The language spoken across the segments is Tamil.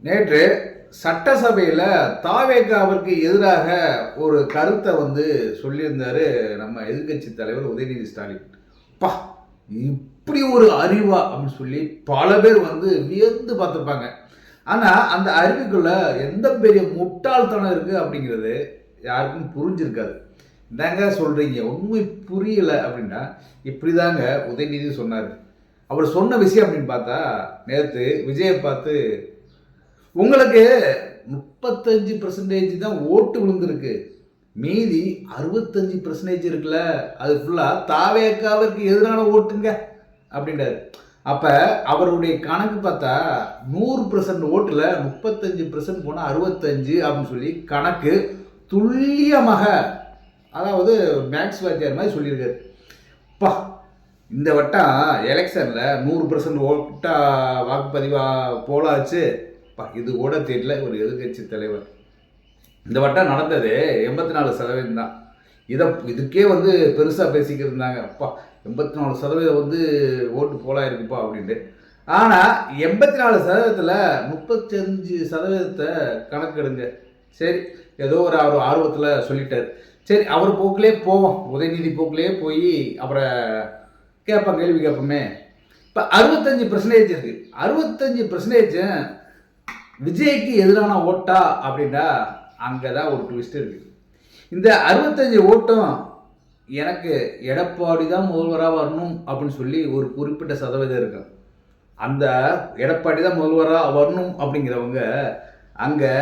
நேற்று சட்டசபையில் தாவேகாவிற்கு எதிராக ஒரு கருத்தை சொல்லியிருந்தாரு நம்ம எதிர்கட்சி தலைவர் உதயநிதி ஸ்டாலின். பா, இப்படி ஒரு அறிவா அப்படின்னு சொல்லி பல பேர் வியந்து பார்த்துருப்பாங்க. ஆனால் அந்த அறிவுக்குள்ள எந்த பெரிய முட்டாள்தனம் இருக்குது அப்படிங்கிறது யாருக்கும் புரிஞ்சிருக்காது. என்னங்க சொல்கிறீங்க, உண்மை புரியலை அப்படின்னா இப்படி தாங்க உதயநிதி சொன்னார். அவர் சொன்ன விஷயம் அப்படின்னு பார்த்தா, நேற்று விஜயை பார்த்து உங்களுக்கு 35% தான் ஓட்டு விழுந்திருக்கு, மீதி 65% இருக்குல்ல, அது ஃபுல்லாக தாவேக்காவிற்கு எதிரான ஓட்டுங்க அப்படின்றாரு. அப்போ அவருடைய கணக்கு பார்த்தா 100% ஓட்டில் 35% போனால் 65 அப்படின்னு சொல்லி கணக்கு துல்லியமாக, அதாவது மேக்ஸ் வாத்தியார் மாதிரி சொல்லியிருக்காரு. பா, இந்த வட்டம் எலெக்ஷனில் 100% ஓட்டா வாக்குப்பதிவாக போலாச்சு. இது கூட தெரியல ஒரு எதிர்கட்சி தலைவர். இந்த வட்டம் நடந்தது 84% தான். இதுக்கே பெருசாக பேசிக்கிட்டு இருந்தாங்க. அப்பா 84% ஓட்டு போலாயிருக்குப்பா அப்படின்ட்டு. ஆனால் 84%த்தில் 35% கணக்கெடுங்க. சரி, ஏதோ ஒரு அவர் ஆர்வத்தில் சொல்லிட்டார். சரி, அவர் போக்கிலே போவோம், உதயநிதி போக்கிலே போய் அவரை கேள்வி கேட்போமே. இப்போ 65% இருக்குது. 65% விஜய்க்கு எதிரான ஓட்டா அப்படின்னா அங்கே தான் ஒரு ட்விஸ்ட் இருக்குது. இந்த 65 ஓட்டும் எனக்கு எடப்பாடி தான் முதல்வராக வரணும் அப்படின்னு சொல்லி ஒரு குறிப்பிட்ட சதவீதம் இருக்கு. அந்த எடப்பாடி தான் முதல்வராக வரணும் அப்படிங்கிறவங்க அங்கே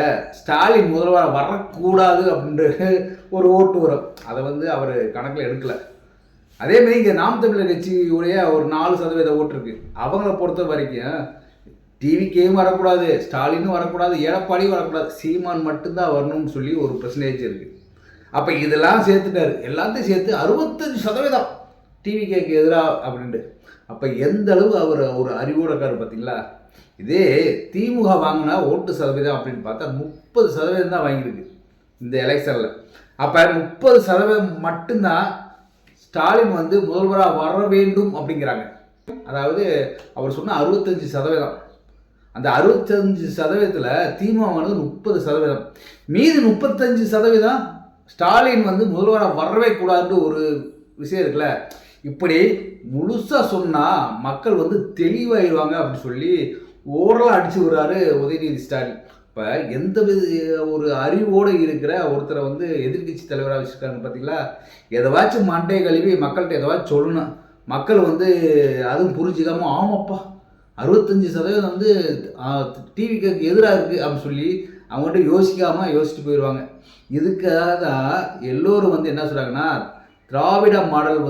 ஸ்டாலின் முதல்வராக வரக்கூடாது அப்படின்ட்டு ஒரு ஓட்டு வரும். அதை அவர் கணக்கில் எடுக்கலை. அதேமாதிரி இங்கே நாம் தமிழர் கட்சியுடைய ஒரு 4% ஓட்டு இருக்குது. அவங்கள பொறுத்த வரைக்கும் டிவிக்கேயும் வரக்கூடாது, ஸ்டாலினும் வரக்கூடாது, எடப்பாடியும் வரக்கூடாது, சீமான் மட்டும்தான் வரணும்னு சொல்லி ஒரு பெர்சன்டேஜ் இருக்குது. அப்போ இதெல்லாம் சேர்த்துட்டாரு, எல்லாத்தையும் சேர்த்து 65% டிவிகேக்கு எதிராக அப்படின்ட்டு. அப்போ எந்த அளவு அவர் ஒரு அறிவோட இருக்காரு பார்த்தீங்களா. இதே திமுக வாங்கினா ஓட்டு சதவீதம் அப்படின்னு பார்த்தா 30% தான் வாங்கியிருக்கு இந்த எலெக்ஷனில். அப்போ 30% மட்டும்தான் ஸ்டாலின் முதல்வராக வர வேண்டும் அப்படிங்கிறாங்க. அதாவது அவர் சொன்ன 65%, அந்த 65%த்தில் திமுக 30%, மீதி 35% ஸ்டாலின் முதல்வராக வரவே கூடாதுன்னு ஒரு விஷயம் இருக்குல்ல. இப்படி முழுசாக சொன்னால் மக்கள் தெளிவாயிடுவாங்க அப்படின்னு சொல்லி ஓரலாக அடிச்சு விடுறாரு உதயநிதி ஸ்டாலின். இப்போ எந்த வித ஒரு அறிவோடு இருக்கிற ஒருத்தரை எதிர்கட்சி தலைவராக வச்சுருக்காங்க பார்த்தீங்களா. எதவாச்சும் மண்டை கழுவி மக்கள்கிட்ட எதவாச்சும் சொல்லணும். மக்கள் அதுவும் புரிஞ்சுக்காமல் ஆமாப்பா 65% டிவிக்கு எதிராக இருக்குது அப்படின்னு சொல்லி அவங்ககிட்ட யோசிச்சுட்டு போயிடுவாங்க. இதுக்காக தான் எல்லோரும் என்ன சொல்கிறாங்கன்னா, திராவிட மாடல்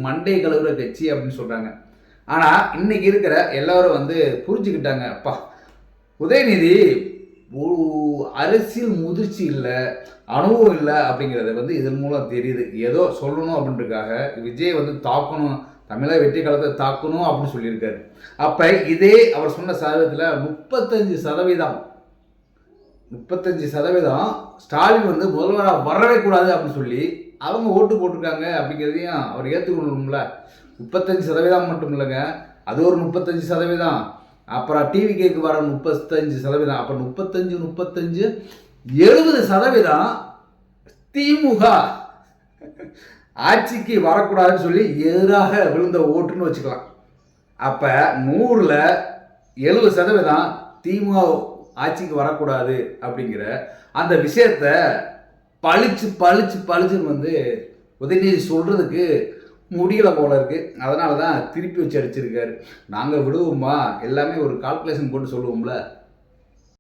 மண்டை கழுவுற கட்சி அப்படின்னு சொல்கிறாங்க. ஆனால் இன்றைக்கி இருக்கிற எல்லோரும் புரிஞ்சுக்கிட்டாங்க. அப்பா, உதயநிதி அரசியல் முதிர்ச்சி இல்லை, அனுபவம் இல்லை அப்படிங்கிறது இதன் மூலம் தெரியுது. ஏதோ சொல்லணும் அப்படின்றதுக்காக விஜய் தாக்கணும், தமிழக வெற்றி காலத்தை தாக்கணும் அப்படின்னு சொல்லியிருக்காரு. அப்போ இதே அவர் சொன்ன சதவீதத்தில் 35% ஸ்டாலின் முதல்வராக வரவே கூடாது அப்படின்னு சொல்லி அவங்க ஓட்டு போட்டிருக்காங்க அப்படிங்கிறதையும் அவர் ஏற்றுக்கொள்ளணும்ல. 35% மட்டும் இல்லைங்க, அது ஒரு 35%. அப்புறம் டிவிகேக்கு வர 35%. அப்போ 35 70% திமுக ஆட்சிக்கு வரக்கூடாதுன்னு சொல்லி எதிராக விழுந்த ஓட்டுன்னு வச்சுக்கலாம். அப்போ 100ல் 70% திமுக ஆட்சிக்கு வரக்கூடாது அப்படிங்கிற அந்த விஷயத்த பளிச்சுன்னு உதயநிதி சொல்கிறதுக்கு முடியலை போல இருக்குது. அதனால தான் திருப்பி வச்சு அடிச்சிருக்காரு. நாங்கள் விடுவோமா, எல்லாமே ஒரு கால்குலேஷன் போட்டு சொல்லுவோம்ல.